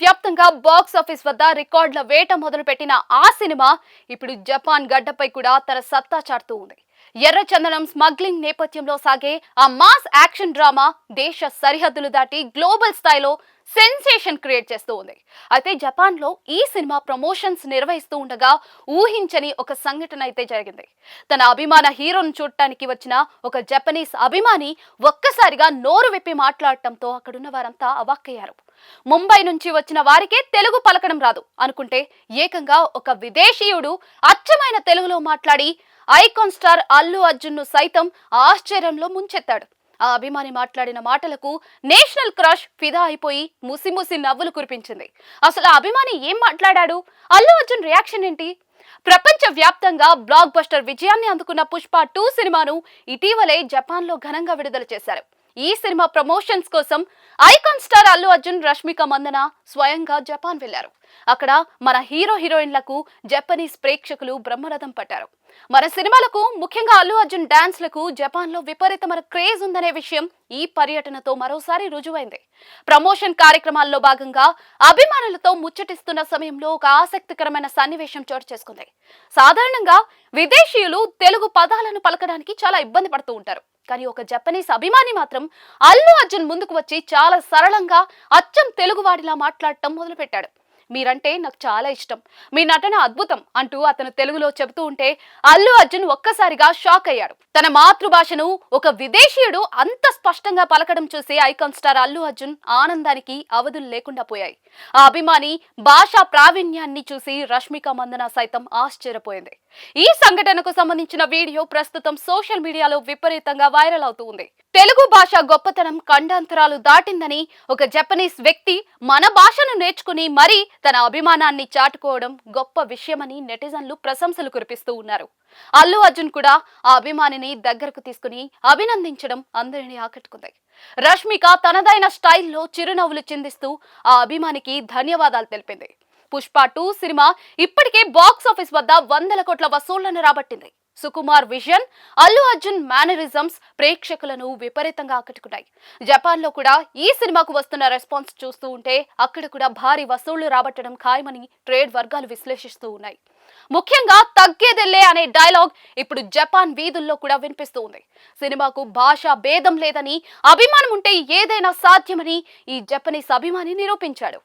వ్యాప్తంగా box office వద్ద రికార్డుల వేట మొదలుపెట్టిన ఆ సినిమా ఇప్పుడు జపాన్ గడ్డపై కూడా తన సత్తా చాటుతూ ఉంది. ఎర్రచందనం స్మగ్లింగ్ నేపథ్యంలో సాగే ఆ మాస్ యాక్షన్ డ్రామా దేశ సరిహద్దులు దాటి గ్లోబల్ స్థాయిలో సెన్సేషన్ క్రియేట్ చేస్తూ ఉంది. అయితే జపాన్ లో ఈ సినిమా ప్రమోషన్స్ నిర్వహిస్తూ ఉండగా ఊహించని ఒక సంఘటన అయితే జరిగింది. తన అభిమాన హీరోను చూడటానికి వచ్చిన ఒక జపనీస్ అభిమాని ఒక్కసారిగా నోరు విప్పి మాట్లాడటంతో అక్కడున్న వారంతా అవాక్కయ్యారు. ముంబై నుంచి వచ్చిన వారికే తెలుగు పలకడం రాదు అనుకుంటే ఏకంగా ఒక విదేశీయుడు అచ్చమైన తెలుగులో మాట్లాడి ఐకాన్ స్టార్ అల్లు అర్జున్ ను సైతం ఆశ్చర్యంలో ముంచెత్తాడు. ఆ అభిమాని మాట్లాడిన మాటలకు నేషనల్ క్రష్ ఫిదా అయిపోయి ముసిముసి నవ్వులు కురిపించింది. అసలు ఆ అభిమాని ఏం మాట్లాడాడు? అల్లు అర్జున్ రియాక్షన్ ఏంటి? ప్రపంచ వ్యాప్తంగా బ్లాక్ బస్టర్ విజయాన్ని అందుకున్న పుష్ప 2 సినిమాను ఇటీవలే జపాన్ లో ఘనంగా విడుదల చేశారు. ఈ సినిమా ప్రమోషన్స్ కోసం ఐకాన్ స్టార్ అల్లు అర్జున్, రష్మిక మందన స్వయంగా జపాన్ వెళ్లారు. అక్కడ మన హీరో హీరోయిన్లకు జపనీస్ ప్రేక్షకులు బ్రహ్మరథం పట్టారు. మన సినిమాలకు ముఖ్యంగా అల్లు అర్జున్ డాన్స్ లకు జపాన్ లో విపరీతమైన క్రేజ్ ఉందనే విషయం ఈ పర్యటనతో మరోసారి రుజువైంది. ప్రమోషన్ కార్యక్రమాల్లో భాగంగా అభిమానులతో ముచ్చటిస్తున్న సమయంలో ఒక ఆసక్తికరమైన సన్నివేశం చోటు చేసుకుంది. సాధారణంగా విదేశీయులు తెలుగు పదాలను పలకడానికి చాలా ఇబ్బంది పడుతూ ఉంటారు. కానీ ఒక జపనీస్ అభిమాని మాత్రం అల్లు అర్జున్ ముందుకు వచ్చి చాలా సరళంగా అచ్చం తెలుగువాడిలా మాట్లాడటం మొదలుపెట్టాడు. మీరంటే నాకు చాలా ఇష్టం, మీ నటన అద్భుతం అంటూ అతను తెలుగులో చెబుతూ ఉంటే అల్లు అర్జున్ ఒక్కసారిగా షాక్ అయ్యాడు. తన మాతృభాషను ఒక విదేశీయుడు అంత స్పష్టంగా పలకడం చూసి ఐకాన్ స్టార్ అల్లు అర్జున్ ఆనందానికి అవధులు లేకుండా పోయాయి. ఆ అభిమాని భాషా ప్రావీణ్యాన్ని చూసి రష్మిక మందన సైతం ఆశ్చర్యపోయింది. ఈ సంఘటనకు సంబంధించిన వీడియో ప్రస్తుతం సోషల్ మీడియాలో విపరీతంగా వైరల్ అవుతూ ఉంది. తెలుగు భాష గొప్పతనం ఖండాంతరాలు దాటిందని ఒక జపనీస్ వ్యక్తి మన భాషను నేర్చుకుని మరీ తన అభిమానాన్ని చాటుకోవడం గొప్ప విషయమని నెటిజన్లు ప్రశంసలు కురిపిస్తూ ఉన్నారు. అల్లు అర్జున్ కూడా ఆ అభిమానిని దగ్గరకు తీసుకుని అభినందించడం అందరినీ ఆకట్టుకుంది. రష్మిక తనదైన స్టైల్లో చిరునవ్వులు చిందిస్తూ ఆ అభిమానికి ధన్యవాదాలు తెలిపింది. పుష్ప 2 సినిమా ఇప్పటికే బాక్స్ ఆఫీస్ వద్ద 100 కోట్ల వసూళ్లను రాబట్టింది. సుకుమార్ విజన్, అల్లు అర్జున్ మేనరిజమ్స్ ప్రేక్షకులను విపరీతంగా ఆకట్టుకున్నాయి. జపాన్ లో కూడా ఈ సినిమాకు వస్తున్న రెస్పాన్స్ చూస్తూ ఉంటే అక్కడ కూడా భారీ వసూళ్లు రాబట్టడం ఖాయమని ట్రేడ్ వర్గాలు విశ్లేషిస్తూ ఉన్నాయి. ముఖ్యంగా తగ్గేదెల్లే అనే డైలాగ్ ఇప్పుడు జపాన్ వీధుల్లో కూడా వినిపిస్తూ ఉంది. సినిమాకు భాషా భేదం లేదని, అభిమానం ఉంటే ఏదైనా సాధ్యమని ఈ జపనీస్ అభిమాని నిరూపించాడు.